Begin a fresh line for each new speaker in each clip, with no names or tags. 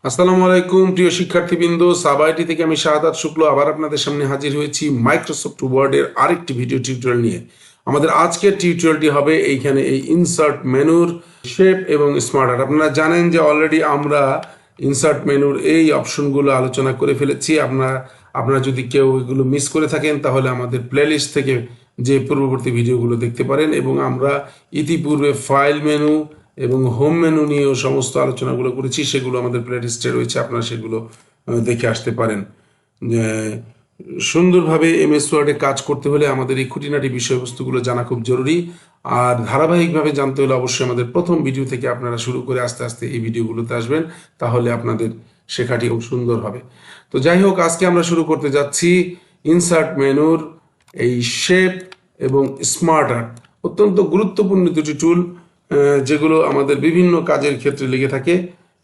আসসালামু আলাইকুম প্রিয় শিক্ষার্থীবৃন্দ, সাবাইটি থেকে আমি শাহাদাত শুক্ল আবার আপনাদের সামনে হাজির হয়েছি মাইক্রোসফট ওয়ার্ডের আরেকটি ভিডিও টিউটোরিয়াল নিয়ে। আমাদের আজকের টিউটোরিয়ালটি হবে এইখানে এই ইনসার্ট মেনুর শেপ এবং স্মার্ট আর্ট। আপনারা জানেন যে অলরেডি আমরা ইনসার্ট মেনুর এই অপশনগুলো আলোচনা করে ফেলেছি। আপনারা যদি কেউ এগুলো মিস করে থাকেন তাহলে আমাদের প্লেলিস্ট থেকে যে পূর্ববর্তী ভিডিওগুলো দেখতে পারেন, এবং আমরা ইতিপূর্বে ফাইল মেনু এবং হোম মেনু নিয়েও সমস্ত আলোচনাগুলো করেছি, সেগুলো আমাদের প্লেলিস্টে রয়েছে, আপনারা সেগুলো দেখে আসতে পারেন। সুন্দরভাবে এমএস ওয়ার্ডে কাজ করতে হলে আমাদের এই খুঁটিনাটি বিষয়বস্তুগুলো জানা খুব জরুরি, আর ধারাবাহিকভাবে জানতে হলে অবশ্যই আমাদের প্রথম ভিডিও থেকে আপনারা শুরু করে আস্তে আস্তে এই ভিডিওগুলোতে আসবেন, তাহলে আপনাদের শেখাটি খুব সুন্দর হবে। তো যাই হোক, আজকে আমরা শুরু করতে যাচ্ছি ইনসার্ট মেনুর এই শেপ এবং স্মার্ট আর্ট, অত্যন্ত গুরুত্বপূর্ণ দুটি টুল যেগুলো আমাদের বিভিন্ন কাজের ক্ষেত্রে লেগে থাকে,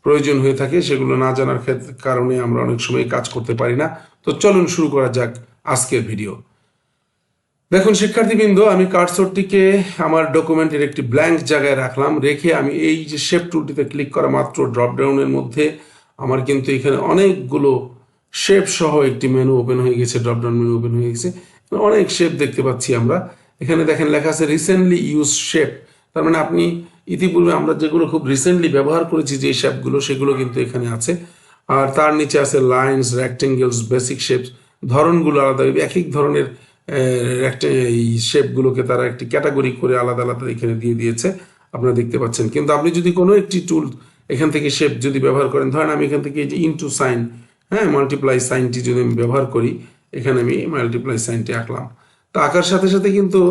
প্রয়োজন হয়ে থাকে। সেগুলো না জানার কারণে আমরা অনেক সময় কাজ করতে পারি না। তো চলুন শুরু করা যাক আজকের ভিডিও। দেখুন শিক্ষার্থীবৃন্দ, আমি কার্সরটিকে আমার ডকুমেন্টের একটি ব্ল্যাঙ্ক জায়গায় রাখলাম, রেখে আমি এই যে শেপ টুলটিতে ক্লিক করা মাত্র ড্রপডাউনের মধ্যে আমার কিন্তু এখানে অনেকগুলো শেপ সহ একটি মেনু ওপেন হয়ে গেছে, ড্রপডাউন মেনু ওপেন হয়ে গেছে। অনেক শেপ দেখতে পাচ্ছি আমরা। এখানে দেখেন লেখা আছে রিসেন্টলি ইউজ শেপ, তার মানে আপনি ইতিপূর্বে আমরা যেগুলো খুব রিসেন্টলি ব্যবহার করেছি যে শেপগুলো, সেগুলো কিন্তু এখানে আছে। আর তার নিচে আছে লাইনস, রেক্টেঙ্গেলস, বেসিক শেপস। ধরনগুলো আলাদা, এক এক ধরনের এই শেপগুলোকে তারা একটি ক্যাটাগরি করে আলাদা আলাদা এখানে দিয়ে দিয়েছে, আপনারা দেখতে পাচ্ছেন। কিন্তু আপনি যদি কোনো একটি টুল এখান থেকে শেপ যদি ব্যবহার করেন, ধরেন আমি এখান থেকে এই যে ইনটু সাইন, মাল্টিপ্লাই সাইনটি যদি আমি ব্যবহার করি, এখানে আমি মাল্টিপ্লাই সাইনটি আঁকলাম। তো আঁকার সাথে সাথে কিন্তু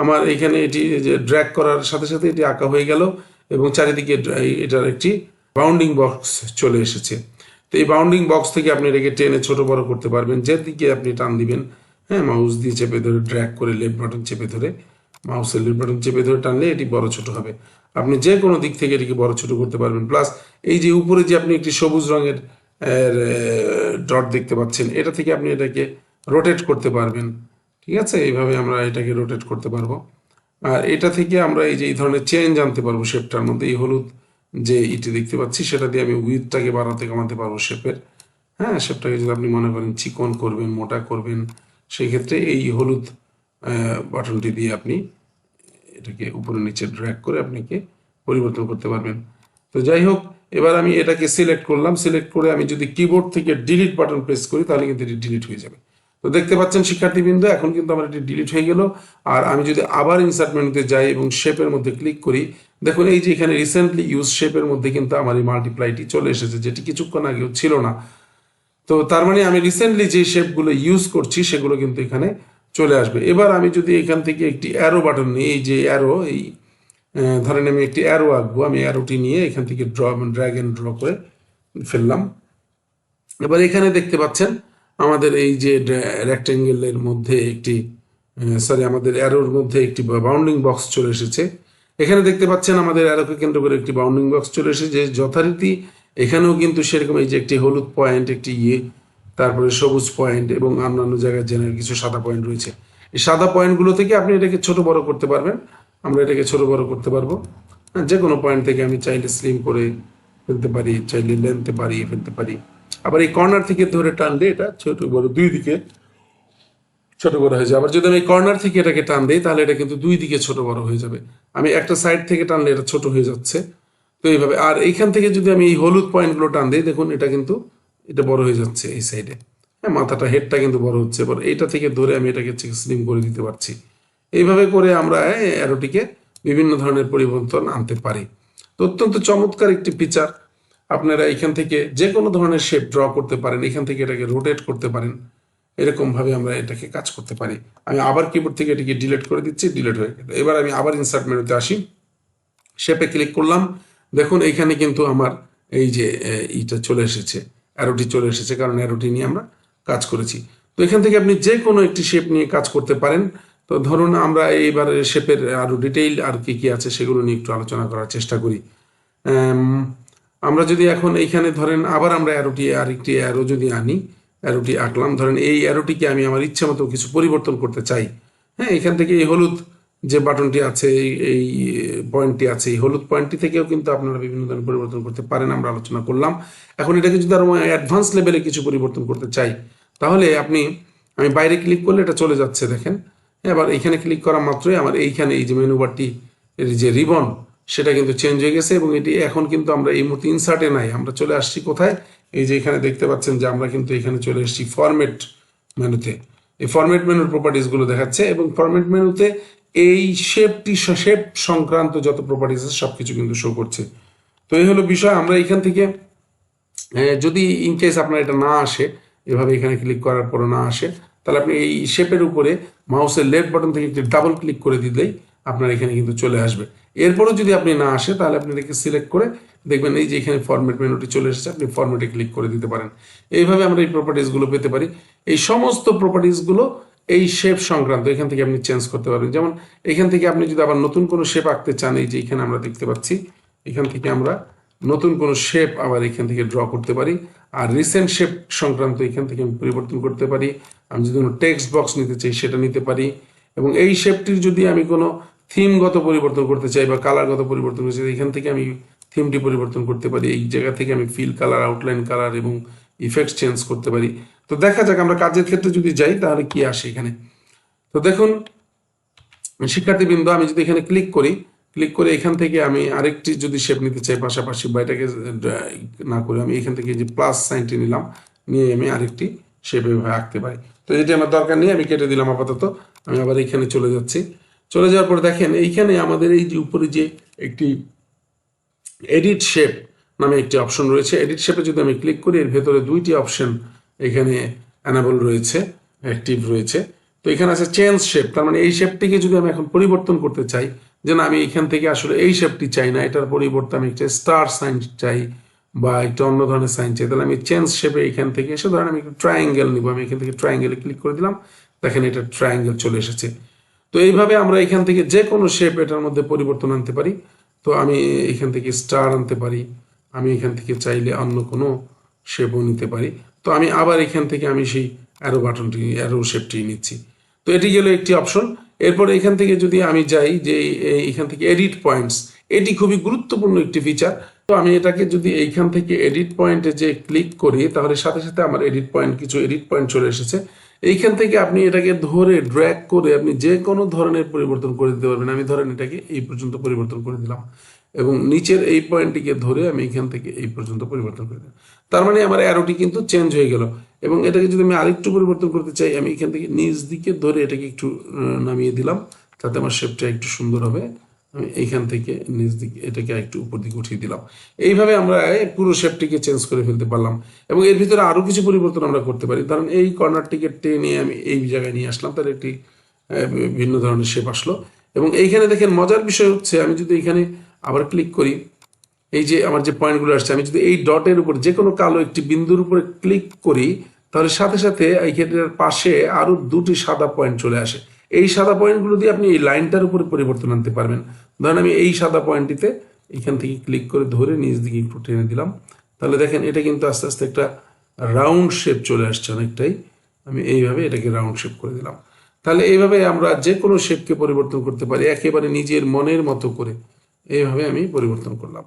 আমার এখানে এটি যে ড্র্যাগ করার সাথে সাথে এটি আঁকা হয়ে গেল, এবং চারিদিকে এটার একটি বাউন্ডিং বক্স চলে এসেছে। তো এই বাউন্ডিং বক্স থেকে আপনি এটাকে টেনে ছোট বড় করতে পারবেন, যেদিকে আপনি টান দিবেন। মাউস দিয়ে চেপে ধরে ড্র্যাগ করে লেফট বাটন চেপে ধরে, মাউসের লেফট বাটন চেপে ধরে টানলে এটি বড় ছোট হবে। আপনি যে কোনো দিক থেকে এটিকে বড় ছোট করতে পারবেন। প্লাস এই যে উপরে যে আপনি একটি সবুজ রঙের ডট দেখতে পাচ্ছেন, এটা থেকে আপনি এটাকে রোটেট করতে পারবেন। ঠিক আছে, এইভাবে আমরা এটাকে রোটেট করতে পারবো। আর এটা থেকে আমরা এই যে এই ধরনের চেঞ্জ আনতে পারবো শেপটার মধ্যে। এই হলুদ যে ইটি দেখতে পাচ্ছি, সেটা দিয়ে আমি উইথটাকে বাড়াতে কমাতে পারবো শেপের। শেপটাকে যদি আপনি মনে করেন চিকন করবেন, মোটা করবেন, সেই ক্ষেত্রে এই হলুদ বাটনটি দিয়ে আপনি এটাকে উপরে নিচে ড্র্যাগ করে আপনাকে পরিবর্তন করতে পারবেন। তো যাই হোক, এবার আমি এটাকে সিলেক্ট করলাম। সিলেক্ট করে আমি যদি কিবোর্ড থেকে ডিলিট বাটন প্রেস করি, তাহলে কিন্তু এটি ডিলিট হয়ে যাবে। তো দেখতে পাচ্ছেন শিক্ষার্থীবৃন্দ, এখন কিন্তু আমার এটি ডিলিট হয়ে গেল। আর আমি যদি আবার ইনসার্ট মেনুতে যাই এবং শেপের মধ্যে ক্লিক করি, দেখুন এই যে এখানে রিসেন্টলি ইউজ শেপের মধ্যে কিন্তু আমার এই মাল্টিপ্লাইটি চলে এসেছে, যেটি কিছুক্ষণ আগেও ছিল না। তো তার মানে আমি রিসেন্টলি যে শেপগুলো ইউজ করছি সেগুলো কিন্তু এখানে চলে আসবে। এবার আমি যদি এখান থেকে একটি অ্যারো বাটন নিই, এই যে অ্যারো, এই ধরেন আমি একটি অ্যারো আঁকবো, আমি অ্যারোটি নিয়ে এখান থেকে ড্র্যাগ এন্ড ড্র করে ফেললাম। এবার এখানে দেখতে পাচ্ছেন আমাদের এই যে রেক্টেঙ্গেলের মধ্যে একটি আমাদের অ্যারোর মধ্যে একটি বাউন্ডিং বক্স চলে এসেছে। এখানে দেখতে পাচ্ছেন আমাদের অ্যারোকে কেন্দ্র করে একটি বাউন্ডিং বক্স চলে এসেছে, যে যথারীতি এখানেও কিন্তু সেরকম এই যে একটি হলুদ পয়েন্ট, একটি তারপরে সবুজ পয়েন্ট এবং অন্যান্য জায়গায় জেনারেল কিছু সাদা পয়েন্ট রয়েছে। এই সাদা পয়েন্টগুলো থেকে আপনি এটাকে ছোট বড় করতে পারবেন। আমরা এটাকে ছোট বড় করতে পারবো। যে কোনো পয়েন্ট থেকে আমি চাইলে স্লিম করে ফেলতে পারি, চাইলে লেন্থে বাড়িয়ে ফেলতে পারি। আবার এই কর্নার থেকে ধরে টানলে এটা ছোট বড় দুই দিকে ছোট বড় হয়ে যাবে। আবার যদি আমি কর্নার থেকে এটাকে টান দিই, তাহলে এটা কিন্তু দুই দিকে ছোট বড় হয়ে যাবে। আমি একটা সাইড থেকে টানলে এটা ছোট হয়ে যাচ্ছে, তো এইভাবে। আর এইখান থেকে যদি আমি এই হলুদ পয়েন্টগুলো টান দিই, দেখুন এটা কিন্তু এটা বড় হয়ে যাচ্ছে এই সাইডে। মাথাটা, হেডটা কিন্তু বড় হচ্ছে। এবার এইটা থেকে ধরে আমি এটাকে স্লিম করে দিতে পারছি। এইভাবে করে আমরা অ্যারোটিকে বিভিন্ন ধরনের পরিবর্তন আনতে পারি। তো অত্যন্ত চমৎকার একটি ফিচার। আপনারা এখান থেকে যে কোনো ধরনের শেপ ড্র করতে পারেন, এখান থেকে এটাকে রোটেট করতে পারেন। এরকম ভাবে আমরা এটাকে কাজ করতে পারি। আমি আবার কিবোর্ড থেকে এটাকে ডিলিট করে দিচ্ছি, ডিলিট হয়ে গেল। এবার আমি আবার ইনসার্ট মেনুতে আসি, শেপে ক্লিক করলাম। দেখুন এইখানে কিন্তু আমার এই যে ইটা চলে এসেছে, অ্যারোটি চলে এসেছে, কারণ অ্যারোটি নিয়ে আমরা কাজ করেছি। তো এখান থেকে আপনি যে কোনো একটি শেপ নিয়ে কাজ করতে পারেন। তো ধরুন আমরা এইবার শেপের আরো ডিটেইল আর কি কি আছে সেগুলো নিয়ে একটু আলোচনা করার চেষ্টা করি। আমরা যদি এখন এইখানে ধরেন আবার আমরা অ্যারোটি, আরেকটি অ্যারো যদি আনি, অ্যারোটি আঁকলাম, ধরেন এই অ্যারোটিকে আমি আমার ইচ্ছা মতো কিছু পরিবর্তন করতে চাই। এখান থেকে এই হলুদ যে বাটনটি আছে, এই পয়েন্টটি আছে, এই হলুদ পয়েন্টটি থেকেও কিন্তু আপনারা বিভিন্ন ধরনের পরিবর্তন করতে পারেন, আমরা আলোচনা করলাম। এখন এটাকে যদি আরো অ্যাডভান্স লেভেলে কিছু পরিবর্তন করতে চাই, তাহলে আমি বাইরে ক্লিক করলে এটা চলে যাচ্ছে, দেখেন। এবার এইখানে ক্লিক করা মাত্রই আমার এইখানে এই যে মেনু বারটি এর যে রিবন সেটা কিন্তু চেঞ্জ হয়ে গেছে, এবং এটি এখন কিন্তু আমরা এই মুহূর্তে ইনসার্টে নাই, আমরা চলে আসছি কোথায়, এই যে এখানে দেখতে পাচ্ছেন যে আমরা কিন্তু এখানে চলে এসেছি ফরম্যাট মেনুতে। এই ফরম্যাট মেনুর প্রপার্টিস গুলো দেখাচ্ছে, এবং ফরম্যাট মেনুতে এই শেপ সংক্রান্ত যত প্রপার্টিস আছে সবকিছু কিন্তু শো করছে। তো এই হলো বিষয়। আমরা এখান থেকে যদি ইনকেস আপনার এটা না আসে, এভাবে এখানে ক্লিক করার পরে না আসে, তাহলে আপনি এই শেপের উপরে মাউসের লেফট বাটন থেকে একটি ডাবল ক্লিক করে দিলেই আপনার এখানে কিন্তু চলে আসবে। এরপরও যদি আপনি না আসে, তাহলে আপনি এটাকে সিলেক্ট করে দেখবেন এই যে এখানে ফরম্যাট মেনুটি চলে এসেছে, আপনি ফরম্যাটে ক্লিক করে দিতে পারেন। এইভাবে আমরা এই প্রপার্টিসগুলো পেতে পারি। এই সমস্ত প্রপার্টিসগুলো এই শেপ সংক্রান্ত এখান থেকে আপনি চেঞ্জ করতে পারবেন। যেমন এখান থেকে আপনি যদি আবার নতুন কোনো শেপ আঁকতে চান, এই যে এখানে আমরা দেখতে পাচ্ছি, এখান থেকে আমরা নতুন কোনো শেপ আবার এখান থেকে ড্র করতে পারি। আর রিসেন্ট শেপ সংক্রান্ত এখান থেকে আমি পরিবর্তন করতে পারি। আমি যদি কোনো টেক্সট বক্স নিতে চাই সেটা নিতে পারি, এবং এই শেপটির যদি আমি কোনো থিমগত পরিবর্তন করতে চাই বা কালারগত পরিবর্তন করতে চাই, এখান থেকে আমি থিমটি পরিবর্তন করতে পারি। এই জায়গা থেকে আমি ফিল কালার, আউটলাইন কালার এবং ইফেক্ট চেঞ্জ করতে পারি। তো দেখা যাক আমরা কাজের ক্ষেত্রে যদি যাই তাহলে কি আসে এখানে। তো দেখুন শিক্ষার্থীবৃন্দ, আমি যদি এখানে ক্লিক করে এখান থেকে আমি আরেকটি যদি শেপ নিতে চাই পাশাপাশি, বা এটাকে না করে আমি এখান থেকে যে প্লাস সাইনটি নিলাম, নিয়ে আমি আরেকটি শেপ এভাবে আঁকতে পারি। তো যেটি আমার দরকার নেই আমি কেটে দিলাম আপাতত। আমি আবার এখানে চলে যাচ্ছি। চলে যাওয়ার পরে দেখেন এইখানে আমাদের এই যে উপরে যে একটি এডিট শেপ নামে একটি অপশন রয়েছে। এডিট শেপে যদি আমি ক্লিক করি, এর ভেতরে দুইটি অপশন এখানে অ্যানাবল রয়েছে, অ্যাক্টিভ রয়েছে। তো এখানে আছে চেঞ্জ শেপ, তার মানে এই শেপটিকে যদি আমি এখন পরিবর্তন করতে চাই, যে না আমি এখান থেকে আসলে এই শেপটি চাই না, এটার পরিবর্তে আমি একটা স্টার সাইন চাই বা একটা অন্য ধরনের সাইন চাই, তাহলে আমি চেঞ্জ শেপে এখান থেকে এসে ধরেন আমি একটা ট্রায়াঙ্গেল নিব, আমি এখান থেকে ট্রায়াঙ্গেলে ক্লিক করে দিলাম, দেখেন এটা ট্রায়াঙ্গেল চলে এসেছে। তো এইভাবে আমরা এখান থেকে যে কোনো শেপ এটার মধ্যে পরিবর্তন আনতে পারি। তো আমি এখান থেকে স্টার আনতে পারি, আমি এখান থেকে চাইলে অন্য কোনো শেপও নিতে পারি। তো আমি আবার এখান থেকে আমি সেই অ্যারো শেপটি নিচ্ছি। তো এটি গেল একটি অপশন। এরপর এখান থেকে যদি আমি যাই যে এখান থেকে এডিট পয়েন্টস, এটি খুবই গুরুত্বপূর্ণ একটি ফিচার। তো আমি এটাকে যদি এইখান থেকে এডিট পয়েন্টে যে ক্লিক করি, তাহলে সাথে সাথে আমার কিছু এডিট পয়েন্ট চলে এসেছে। এইখান থেকে আপনি এটাকে ধরে ড্র্যাগ করে আপনি যে কোনো ধরনের পরিবর্তন করে দিতে পারবেন। আমি ধরেন এটাকে এই পর্যন্ত পরিবর্তন করে দিলাম, এবং নিচের এই পয়েন্টটিকে ধরে আমি এখান থেকে এই পর্যন্ত পরিবর্তন করে দিলাম। তার মানে আমার অ্যারোটি কিন্তু চেঞ্জ হয়ে গেল। এবং এটাকে যদি আমি আরেকটু পরিবর্তন করতে চাই, আমি এখান থেকে নিচ দিকে ধরে এটাকে একটু নামিয়ে দিলাম, তাতে আমার শেপটা একটু সুন্দর হবে। আমি এইখান থেকে নিচ দিকে এটাকে একটু উপর দিকে উঠিয়ে দিলাম। এইভাবে আমরা পুরো শেপটিকে চেঞ্জ করে ফেলতে পারলাম। এবং এর ভিতরে আরো কিছু পরিবর্তন আমরা করতে পারি। ধরেন এই কর্নারটিকে টেনে আমি এই জায়গায় নিয়ে আসলাম, তার একটি ভিন্ন ধরনের শেপ আসলো। এবং এইখানে দেখেন মজার বিষয় হচ্ছে, আমি যদি এখানে আবার ক্লিক করি, এই যে আমার যে পয়েন্টগুলো আসছে, আমি যদি এই ডটের উপর যে কোনো কালো একটি বিন্দুর উপরে ক্লিক করি, তাহলে সাথে সাথে এইখানের পাশে আরো দুটি সাদা পয়েন্ট চলে আসে। এই সাদা পয়েন্টগুলো দিয়ে আপনি এই লাইনটার উপরে পরিবর্তন আনতে পারবেন। ধরেন আমি এই সাদা পয়েন্টটিতে এখান থেকে ক্লিক করে ধরে নিচ দিকে একটু টেনে দিলাম, তাহলে দেখেন এটা কিন্তু আস্তে আস্তে একটা রাউন্ড শেপ চলে আসছে অনেকটাই। আমি এইভাবে এটাকে রাউন্ড শেপ করে দিলাম। তাহলে এইভাবে আমরা যে কোনো শেপকে পরিবর্তন করতে পারি একেবারে নিজের মনের মতো করে। এইভাবে আমি পরিবর্তন করলাম।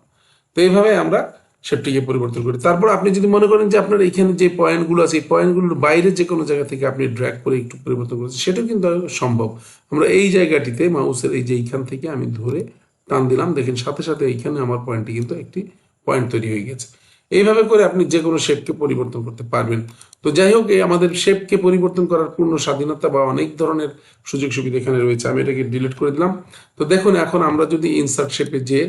তো এইভাবে আমরা শেপটিকে পরিবর্তন করি। তারপর আপনি যদি মনে করেন যে আপনার এখানে যে পয়েন্টগুলো আছে, এই পয়েন্টগুলোর বাইরে যে কোনো জায়গা থেকে আপনি ড্র্যাগ করে একটু পরিবর্তন করেছেন, সেটাও কিন্তু সম্ভব। আমরা এই জায়গাটিতে মাউসের এই যে এইখান থেকে আমি ধরে টান দিলাম, দেখেন সাথে সাথে এইখানে আমার পয়েন্টটি কিন্তু একটি পয়েন্ট তৈরি হয়ে গেছে। এইভাবে করে আপনি যে কোনো শেপকে পরিবর্তন করতে পারবেন। তো যাই হোক, আমাদের শেপকে পরিবর্তন করার পূর্ণ স্বাধীনতা বা অনেক ধরনের সুযোগ সুবিধা এখানে রয়েছে। আমি এটাকে ডিলিট করে দিলাম। তো দেখুন এখন আমরা যদি ইনসার্ট শেপে যে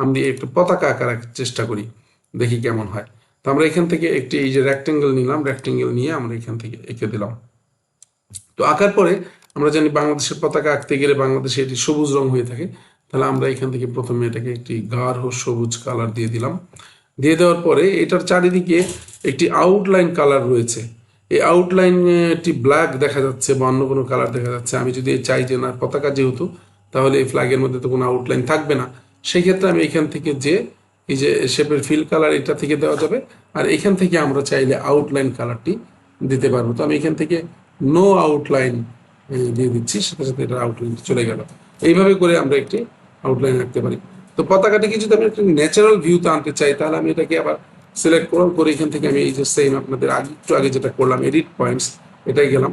আমরা একটু পতাকা আঁকার চেষ্টা করি, দেখি কেমন হয়। তো আমরা এখান থেকে একটি এই যে রেক্টেঙ্গেল নিলাম, রেক্টেঙ্গেল নিয়ে আমরা এখান থেকে এঁকে দিলাম। তো আঁকার পরে আমরা জানি বাংলাদেশের পতাকা আঁকতে গেলে বাংলাদেশে এটি সবুজ রং হয়ে থাকে। তাহলে আমরা এখান থেকে প্রথমে এটাকে একটি গাঢ় সবুজ কালার দিয়ে দিলাম। দিয়ে দেওয়ার পরে এটার চারিদিকে একটি আউটলাইন কালার রয়েছে। এই আউটলাইনটি ব্ল্যাক দেখা যাচ্ছে বা অন্য কোনো কালার দেখা যাচ্ছে। আমি যদি চাই যে না পতাকা যেহেতু, তাহলে এই ফ্ল্যাগের মধ্যে তো কোনো আউটলাইন থাকবে না, সেই ক্ষেত্রে আমি এখান থেকে যে এই যে শেপের ফিল কালার এটা থেকে দেওয়া যাবে। আর এখান থেকে আমরা চাইলে আউটলাইন কালারটি দিতে পারবো। তো আমি এখান থেকে নো আউটলাইন দিয়ে দিচ্ছি, সাথে সাথে এটার আউটলাইন চলে গেল। এইভাবে করে আমরা একটি আউটলাইন আঁকতে পারি। তো পতাকাটিকে যদি আমি একটা ন্যাচারাল ভিউতে আনতে চাই, তাহলে আমি এটাকে আবার সিলেক্ট করে এখান থেকে আমি এই যে সেম আপনাদের একটু আগে যেটা করলাম এডিট পয়েন্টস, এটাই গেলাম।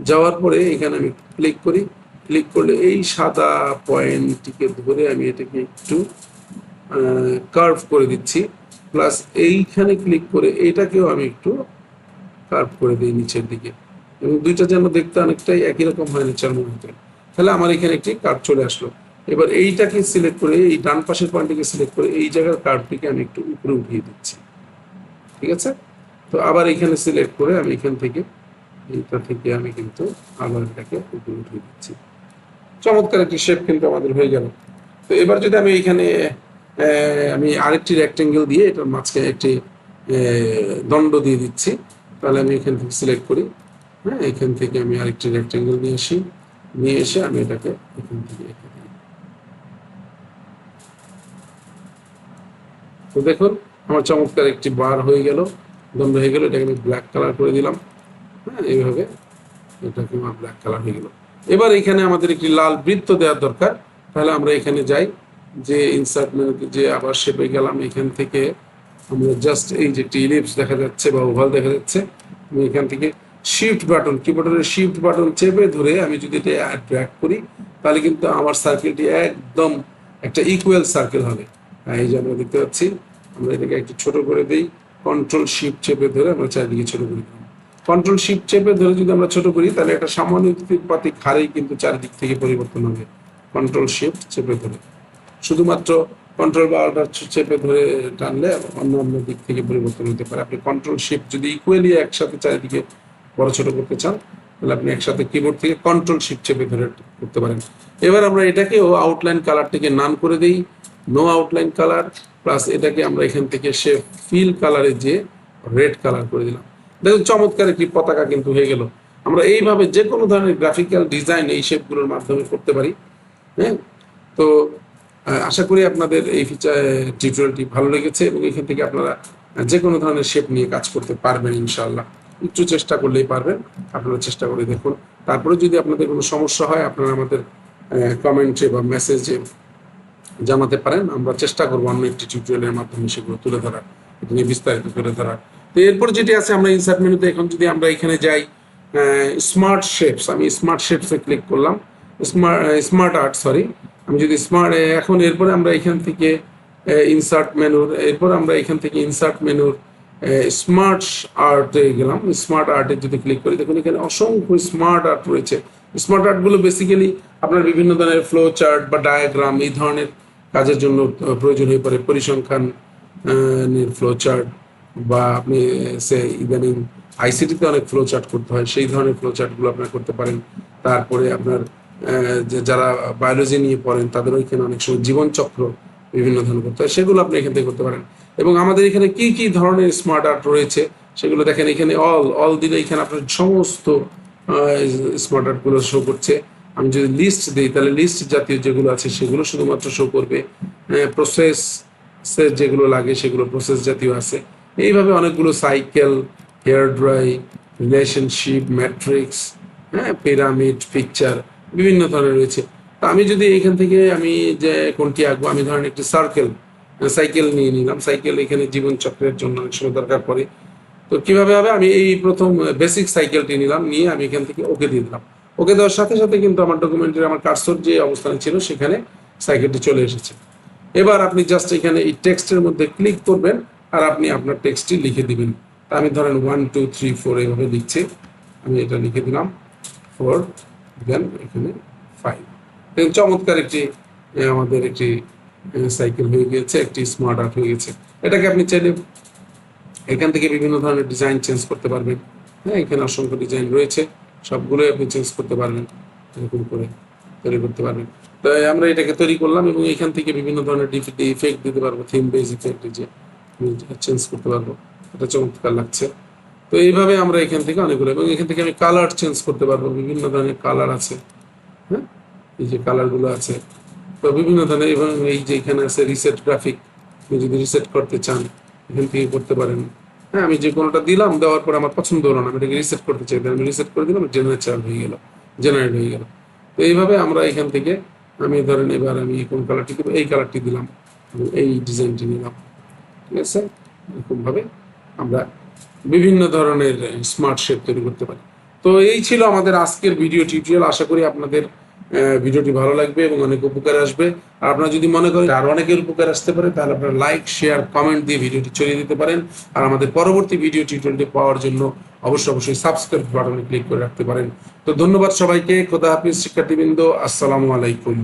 যাওয়ার পরে এখানে আমি ক্লিক করি, ক্লিক করলে এই সাদা পয়েন্টটিকে ধরে আমি এটাকে একটু কার্ভ করে দিচ্ছি, প্লাস এইখানে ক্লিক করে এটাকেও আমি একটু কার্ভ করে দিই নিচের দিকে, এবং দুইটা যেন দেখতে অনেকটাই একই রকম হয় নেচার মনে হতে। তাহলে আমার এখানে একটি কার্ভ চলে আসলো। এবার এইটাকে সিলেক্ট করে এই ডান পাশের পয়েন্টটিকে সিলেক্ট করে এই জায়গার কার্ভটিকে আমি একটু উপরে উঠিয়ে দিচ্ছি, ঠিক আছে। তো আবার এখানে সিলেক্ট করে আমি এখান থেকে এইটা থেকে আমি কিন্তু আবার এটাকে উপরে উঠিয়ে দিচ্ছি। চমৎকার একটি শেপ কিন্তু আমাদের হয়ে গেল। তো এবার যদি আমি এখানে আমি আরেকটি রেক্টেঙ্গেল দিয়ে এটার মাঝখানে একটি দণ্ড দিয়ে দিচ্ছি, তাহলে আমি এখান থেকে সিলেক্ট করি, হ্যাঁ, এখান থেকে আমি আরেকটি রেক্টেঙ্গেল নিয়ে আসি, নিয়ে এসে আমি এটাকে এখান থেকে এঁকে দিই। তো দেখুন আমার চমৎকার একটি বার হয়ে গেল, দণ্ড হয়ে গেল। এটাকে আমি ব্ল্যাক কালার করে দিলাম, হ্যাঁ, এইভাবে এটাকে আমার ব্ল্যাক কালার হয়ে গেল। এবার এখানে আমাদের একটি লাল বৃত্ত দেওয়ার দরকার। তাহলে আমরা এখানে যাই, যে ইনসার্ট মেনুতে যে আবার শেপে গেলাম, এখান থেকে আমরা জাস্ট এই যে একটি ইলিপস দেখা যাচ্ছে বা ওভাল দেখা যাচ্ছে, আমি এখান থেকে শিফট বাটন, কিবোর্ডের শিফট বাটন চেপে ধরে আমি যদি এটা ড্র্যাগ করি, তাহলে কিন্তু আমার সার্কেলটি একদম একটা ইকুয়াল সার্কেল হবে। এই যে আমরা দেখতে পাচ্ছি, আমরা এটাকে একটু ছোট করে দিই, কন্ট্রোল শিফট চেপে ধরে আমরা চারিদিকে ছোট করে দিই। কন্ট্রোল শিফট চেপে ধরে যদি আমরা ছোট করি, তাহলে একটা সামান্য পাতিক হারেই কিন্তু চারিদিক থেকে পরিবর্তন হবে। কন্ট্রোল শিফট চেপে ধরে, শুধুমাত্র কন্ট্রোল বা অল্টার চেপে ধরে টানলে অন্য অন্য দিক থেকে পরিবর্তন হতে পারে। আপনি কন্ট্রোল শিফট যদি ইকুয়ালি একসাথে চারিদিকে বড় ছোট করতে চান, তাহলে আপনি একসাথে কিবোর্ড থেকে কন্ট্রোল শিফট চেপে ধরে করতে পারেন। এবার আমরা এটাকেও আউটলাইন কালারটিকে নান করে দিই, নো আউটলাইন কালার, প্লাস এটাকে আমরা এখান থেকে সে ফিল কালারে যে রেড কালার করে দিলাম। দেখুন চমৎকার একটি পতাকা কিন্তু হয়ে গেল। আমরা এইভাবে যে কোনো ধরনের গ্রাফিক্যাল ডিজাইন এই শেপগুলোর মাধ্যমে করতে পারি। হ্যাঁ, তো আশা করি আপনাদের এই টিউটোরিয়ালটি ভালো লেগেছে, এবং এখান থেকে আপনারা যে কোনো ধরনের শেপ নিয়ে কাজ করতে পারবেন ইনশাআল্লাহ। একটু চেষ্টা করলেই পারবেন, আপনারা চেষ্টা করে দেখুন। তারপরে যদি আপনাদের কোনো সমস্যা হয়, আপনারা আমাদের কমেন্টে বা মেসেজে জানাতে পারেন। আমরা চেষ্টা করবো অন্য একটি টিউটোরিয়ালের মাধ্যমে সেগুলো তুলে ধরার, এটা নিয়ে বিস্তারিত তুলে ধরার। তো এরপর যেটি আছে, আমরা ইনসার্ট মেনুতে এখন যদি আমরা এখানে যাই, স্মার্ট শেপস, আমি স্মার্ট শেপসে ক্লিক করলাম, স্মার্ট আর্ট, সরি, আমি যদি স্মার্ট এখন এরপরে আমরা এখান থেকে ইনসার্ট মেনুর, এরপর আমরা এখান থেকে ইনসার্ট মেনুর স্মার্ট আর্টে গেলাম। স্মার্ট আর্টে যদি ক্লিক করি, দেখুন এখানে অসংখ্য স্মার্ট আর্ট রয়েছে। স্মার্ট আর্টগুলো বেসিক্যালি আপনার বিভিন্ন ধরনের ফ্লো চার্ট বা ডায়াগ্রাম এই ধরনের কাজের জন্য প্রয়োজন হয়ে পড়ে। পরিসংখ্যান ফ্লো চার্ট, বা আপনি সে ইদানিং আইসিটিতে অনেক ফ্লো চার্ট করতে হয়, সেই ধরনের ফ্লো চার্টগুলো আপনারা করতে পারেন। তারপরে আপনার যারা বায়োলজি নিয়ে পড়েন, তাদেরও এখানে অনেক সময় জীবনচক্র বিভিন্ন ধরনের করতে হয়, সেগুলো আপনি এখান থেকে করতে পারেন। এবং আমাদের এখানে কি কি ধরনের স্মার্ট আর্ট রয়েছে সেগুলো দেখেন, এখানে অল দিলে এখানে আপনার সমস্ত স্মার্ট আর্টগুলো শো করছে। আমি যদি লিস্ট দিই, তাহলে লিস্ট জাতীয় যেগুলো আছে সেগুলো শুধুমাত্র শো করবে। প্রসেস যেগুলো লাগে সেগুলো প্রসেস জাতীয় আছে। এইভাবে অনেকগুলো cycle, hair dry, relationship, matrix, হ্যাঁ, পিরামিড, পিকচার, বিভিন্ন ধরনের রয়েছে। তো আমি যদি এখান থেকে আমি যে কোনটি আঁকবো, আমি ধরেন একটি সাইকেল নিয়ে নিলাম। সাইকেল এখানে জীবন চক্রের জন্য অনেক সময় দরকার পড়ে। তো কিভাবে হবে, আমি এই প্রথম বেসিক সাইকেলটি নিলাম, নিয়ে আমি এখান থেকে ওকে দিয়ে দিলাম। ওকে দেওয়ার সাথে সাথে কিন্তু আমার ডকুমেন্টের আমার কার্সর যে অবস্থানে ছিল সেখানে সাইকেলটি চলে এসেছে। এবার আপনি জাস্ট এখানে এই টেক্সটের মধ্যে ক্লিক করবেন, আর আপনি আপনার টেক্সটটি লিখে দিবেন। তা আমি ধরেন 1 2 3 4 এইভাবে লিখছি, আমি এটা লিখে দিলাম 4, দেন এখানে 5। দেখুন চমৎকার একটি আমাদের একটি সাইকেল হয়ে গিয়েছে, একটি স্মার্ট আর্ট হয়ে গেছে। এটাকে আপনি চাইলে এখান থেকে বিভিন্ন ধরনের ডিজাইন চেঞ্জ করতে পারবেন। হ্যাঁ, এখানে অসংখ্য ডিজাইন রয়েছে, সবগুলোই আপনি চেঞ্জ করতে পারবেন, এরকম করে তৈরি করতে পারবেন। তো আমরা এটাকে তৈরি করলাম, এবং এখান থেকে বিভিন্ন ধরনের ইফেক্ট দিতে পারবো, থিম বেস ইফেক্ট যে চেঞ্জ করতে পারবো। এটা চমৎকার লাগছে। তো এইভাবে আমরা এখান থেকে অনেকগুলো, এবং এখান থেকে আমি কালার চেঞ্জ করতে পারবো, বিভিন্ন ধরনের কালার আছে। হ্যাঁ, এই যে কালারগুলো আছে, তো বিভিন্ন ধরনের। এবং এই যে এখানে আছে রিসেট গ্রাফিক, আপনি যদি রিসেট করতে চান এখান থেকে করতে পারেন। হ্যাঁ, আমি যে কোনোটা দিলাম, দেওয়ার পর আমার পছন্দ হলো না, আমি এটাকে রিসেট করতে চাই, আমি রিসেট করে দিলাম, জেনারেট হয়ে গেল। তো এইভাবে আমরা এখান থেকে আমি ধরেন এবার আমি কোন কালারটি দেবো, এই কালারটি দিলাম, এই ডিজাইনটি নিলাম, ঠিক আছে। এরকম ভাবে আমরা বিভিন্ন ধরনের স্মার্ট শেপ তৈরি করতে পারি। তো এই ছিল আমাদের আজকের ভিডিও টিউটোরিয়াল। আশা করি আপনাদের ভিডিওটি ভালো লাগবে এবং অনেক উপকার আসবে। আর আপনারা যদি মনে করেন আর অনেকের উপকার আসতে পারে, তাহলে আপনারা লাইক, শেয়ার, কমেন্ট দিয়ে ভিডিওটি ছড়িয়ে দিতে পারেন। আর আমাদের পরবর্তী ভিডিও টিউটোরিয়ালটি পাওয়ার জন্য অবশ্যই সাবস্ক্রাইব বাটনে ক্লিক করে রাখতে পারেন। তো ধন্যবাদ সবাইকে। খোদা হাফিজ শিক্ষার্থীবৃন্দ, আসসালামু আলাইকুম।